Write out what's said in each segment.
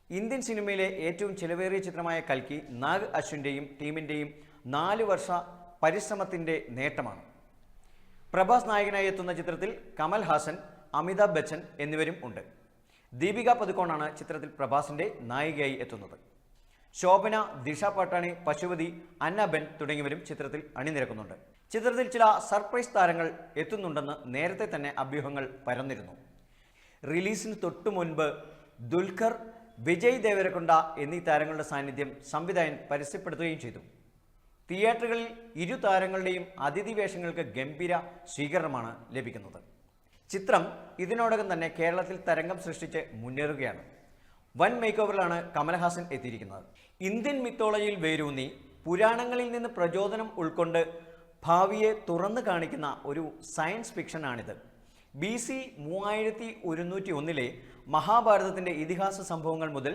Indian സിനിമയിലെ ഏറ്റവും ചിലവേറിയ ചിത്രമായ കൽക്കി നാഗ് അശ്വിൻ്റെയും ടീമിൻ്റെയും 4 വർഷ പരിശ്രമത്തിൻ്റെ നേട്ടമാണ്. പ്രഭാസ് നായകനായി എത്തുന്ന ചിത്രത്തിൽ കമൽ ഹാസൻ, അമിതാഭ് ബച്ചൻ എന്നിവരും ഉണ്ട്. ദീപിക പദുക്കോണാണ് ചിത്രത്തിൽ പ്രഭാസിൻ്റെ നായികയായി എത്തുന്നത്. ശോഭന, ദിഷ പട്ടാണി, പശുപതി, അന്നബെൻ തുടങ്ങിയവരും ചിത്രത്തിൽ അണിനിരക്കുന്നുണ്ട്. ചിത്രത്തിൽ ചില സർപ്രൈസ് താരങ്ങൾ എത്തുന്നുണ്ടെന്ന് നേരത്തെ തന്നെ അഭ്യൂഹങ്ങൾ പരന്നിരുന്നു. റിലീസിന് തൊട്ടു മുൻപ് ദുൽഖർ, വിജയ് ദേവരകൊണ്ട എന്നീ താരങ്ങളുടെ സാന്നിധ്യം സംവിധായകൻ പരസ്യപ്പെടുത്തുകയും ചെയ്തു. തിയേറ്ററുകളിൽ ഇരു താരങ്ങളുടെയും അതിഥി വേഷങ്ങൾക്ക് ഗംഭീര സ്വീകരണമാണ് ലഭിക്കുന്നത്. ചിത്രം ഇതിനോടകം തന്നെ കേരളത്തിൽ തരംഗം സൃഷ്ടിച്ച് മുന്നേറുകയാണ്. വൻ മേക്ക് ഓവറിലാണ് കമൽഹാസൻ എത്തിയിരിക്കുന്നത്. ഇന്ത്യൻ മിത്തോളജിയിൽ വേരൂന്നി പുരാണങ്ങളിൽ നിന്ന് പ്രചോദനം ഉൾക്കൊണ്ട് ഭാവിയെ തുറന്നു കാണിക്കുന്ന ഒരു സയൻസ് ഫിക്ഷനാണിത്. BC 3101 മഹാഭാരതത്തിൻ്റെ ഇതിഹാസ സംഭവങ്ങൾ മുതൽ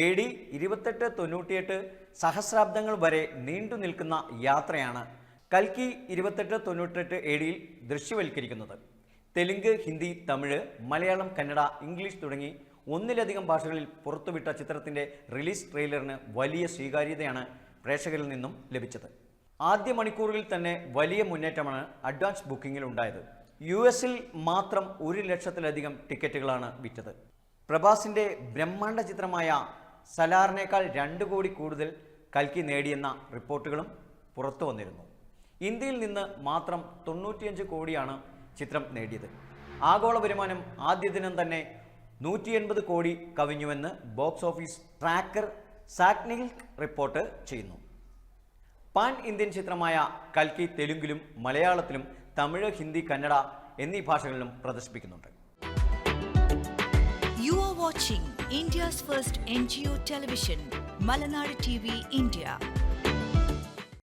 AD 2898 സഹസ്രാബ്ദങ്ങൾ വരെ നീണ്ടു നിൽക്കുന്ന യാത്രയാണ് കൽക്കി 2898 AD ദൃശ്യവൽക്കരിക്കുന്നത്. തെലുങ്ക്, ഹിന്ദി, തമിഴ്, മലയാളം, കന്നഡ, ഇംഗ്ലീഷ് തുടങ്ങി ഒന്നിലധികം ഭാഷകളിൽ പുറത്തുവിട്ട ചിത്രത്തിൻ്റെ റിലീസ് ട്രെയിലറിന് വലിയ സ്വീകാര്യതയാണ് പ്രേക്ഷകരിൽ നിന്നും ലഭിച്ചത്. ആദ്യ മണിക്കൂറുകളിൽ തന്നെ വലിയ മുന്നേറ്റമാണ് അഡ്വാൻസ് ബുക്കിങ്ങിൽ ഉണ്ടായത്. US-ൽ മാത്രം 1 ലക്ഷത്തിലധികം ടിക്കറ്റുകളാണ് വിറ്റത്. പ്രഭാസിൻ്റെ ബ്രഹ്മാണ്ഡ ചിത്രമായ സലാറിനേക്കാൾ 2 കോടി കൂടുതൽ കൽക്കി നേടിയെന്ന റിപ്പോർട്ടുകളും പുറത്തു വന്നിരുന്നു. ഇന്ത്യയിൽ നിന്ന് മാത്രം 95 കോടിയാണ് ചിത്രം നേടിയത്. ആഗോള വരുമാനം ആദ്യ ദിനം തന്നെ 180 കോടി കവിഞ്ഞുവെന്ന് ബോക്സ് ഓഫീസ് ട്രാക്കർ സാക്നിൽ റിപ്പോർട്ട് ചെയ്യുന്നു. പാൻ ഇന്ത്യൻ ചിത്രമായ കൽക്കി തെലുങ്കിലും മലയാളത്തിലും തമിഴ്, ഹിന്ദി, കന്നഡ എന്നീ ഭാഷകളിലും പ്രദർശിപ്പിക്കുന്നുണ്ട്. You are watching India's first NGO television, Malanadu TV India.